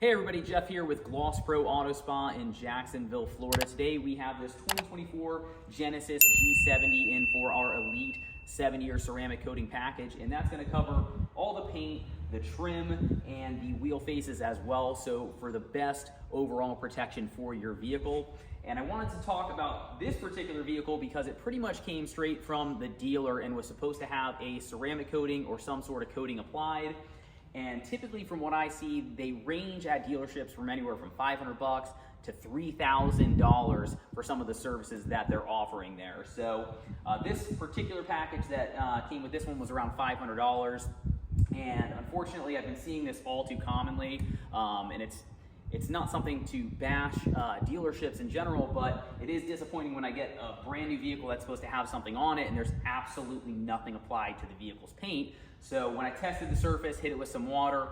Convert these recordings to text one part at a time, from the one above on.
Hey everybody, Jeff here with Gloss Pro Auto Spa in Jacksonville, Florida. Today we have this 2024 Genesis G70 in for our Elite 7-year ceramic coating package, and that's going to cover all the paint, the trim, and the wheel faces as well, so for the best overall protection for your vehicle. And I wanted to talk about this particular vehicle because it pretty much came straight from the dealer and was supposed to have a ceramic coating or some sort of coating applied. And typically from what I see, they range at dealerships from anywhere from $500 to $3,000 for some of the services that they're offering there. So this particular package that came with this one was around $500. And unfortunately, I've been seeing this all too commonly. And it's not something to bash dealerships in general, but it is disappointing when I get a brand new vehicle that's supposed to have something on it and there's absolutely nothing applied to the vehicle's paint. So when I tested the surface, hit it with some water,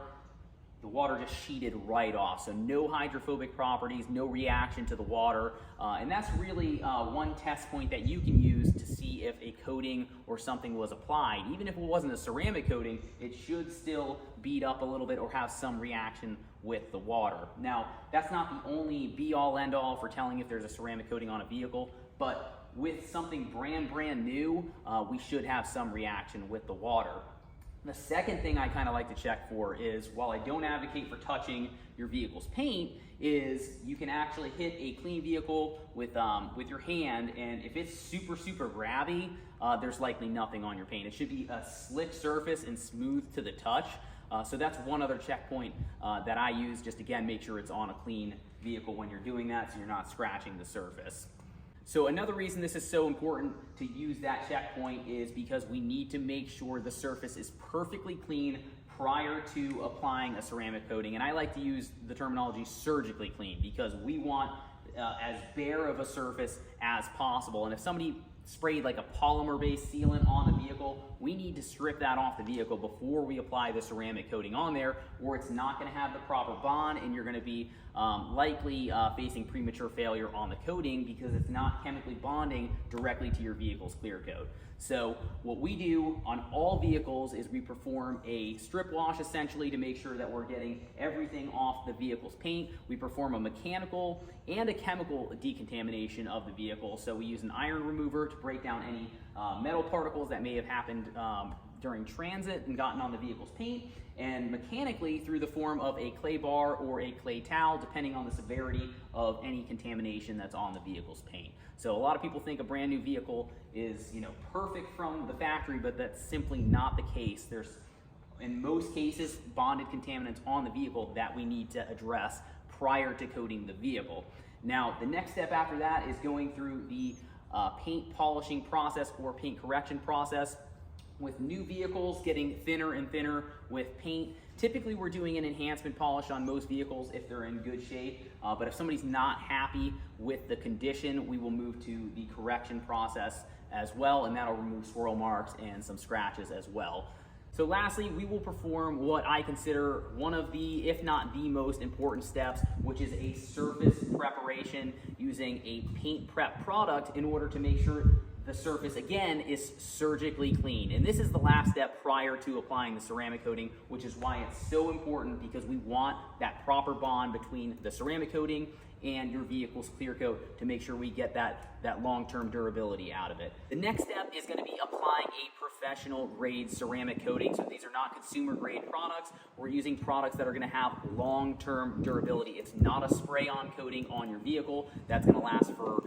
the water just sheeted right off. So no hydrophobic properties, no reaction to the water. And that's really one test point that you can use to see if a coating or something was applied. Even if it wasn't a ceramic coating, it should still bead up a little bit or have some reaction with the water. Now, that's not the only be-all, end-all for telling if there's a ceramic coating on a vehicle, but with something brand new, we should have some reaction with the water. The second thing I kind of like to check for is, while I don't advocate for touching your vehicle's paint, is you can actually hit a clean vehicle with your hand, and if it's super grabby, there's likely nothing on your paint. It should be a slick surface and smooth to the touch. So that's one other checkpoint that I use, just again, make sure it's on a clean vehicle when you're doing that so you're not scratching the surface. So another reason this is so important to use that checkpoint is because we need to make sure the surface is perfectly clean prior to applying a ceramic coating. And I like to use the terminology surgically clean because we want as bare of a surface as possible. And if somebody sprayed like a polymer-based sealant on the vehicle, we need to strip that off the vehicle before we apply the ceramic coating on there, or it's not going to have the proper bond and you're going to be likely facing premature failure on the coating because it's not chemically bonding directly to your vehicle's clear coat. So what we do on all vehicles is we perform a strip wash essentially to make sure that we're getting everything off the vehicle's paint. We perform a mechanical and a chemical decontamination of the vehicle. So we use an iron remover to break down any metal particles that may have happened during transit and gotten on the vehicle's paint, and mechanically through the form of a clay bar or a clay towel, depending on the severity of any contamination that's on the vehicle's paint. So a lot of people think a brand new vehicle is, perfect from the factory, but that's simply not the case. There's, in most cases, bonded contaminants on the vehicle that we need to address prior to coating the vehicle. Now, the next step after that is going through the paint polishing process or paint correction process. With new vehicles getting thinner and thinner with paint, typically we're doing an enhancement polish on most vehicles if they're in good shape, but if somebody's not happy with the condition, we will move to the correction process as well, and that'll remove swirl marks and some scratches as well. So lastly, we will perform what I consider one of the, if not the most important steps, which is a surface preparation using a paint prep product in order to make sure the surface, again, is surgically clean. And this is the last step prior to applying the ceramic coating, which is why it's so important, because we want that proper bond between the ceramic coating and your vehicle's clear coat to make sure we get that long-term durability out of it. The next step is going to be applying a professional grade ceramic coating. So these are not consumer grade products. We're using products that are going to have long-term durability. It's not a spray-on coating on your vehicle that's going to last for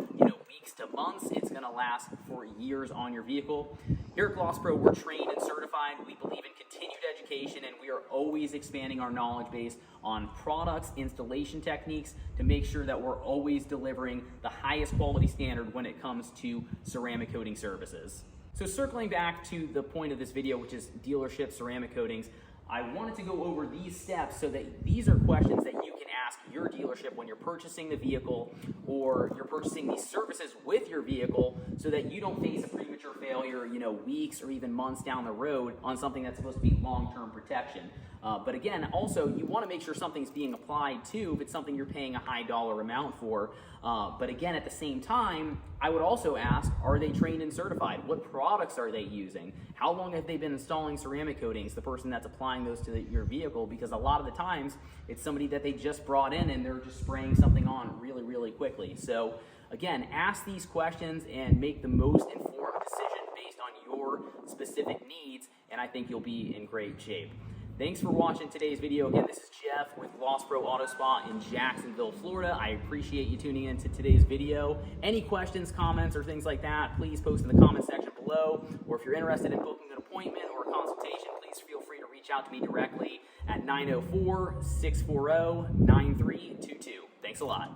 weeks to months. It's going to last for years on your vehicle. Here at Gloss Pro, we're trained and certified. We believe in continued education, and we are always expanding our knowledge base on products, installation techniques to make sure that we're always delivering the highest quality standard when it comes to ceramic coating services. So circling back to the point of this video, which is dealership ceramic coatings, I wanted to go over these steps so that these are questions that you can ask your dealership when you're purchasing the vehicle or you're purchasing these services with your vehicle so that you don't face a premature failure, weeks or even months down the road on something that's supposed to be long-term protection. But again, also, you want to make sure something's being applied too, if it's something you're paying a high dollar amount for. But again, at the same time, I would also ask, are they trained and certified? What products are they using? How long have they been installing ceramic coatings, the person that's applying those to your vehicle? Because a lot of the times, it's somebody that they just brought in and they're just spraying something on really, really quickly. So again, ask these questions and make the most informed decision based on your specific needs, and I think you'll be in great shape. Thanks for watching today's video. Again, this is Jeff with Gloss Pro Auto Spa in Jacksonville, Florida. I appreciate you tuning in to today's video. Any questions, comments, or things like that, please post in the comment section below. Or if you're interested in booking an appointment or a consultation, please feel free to reach out to me directly at 904-640-9322. Thanks a lot.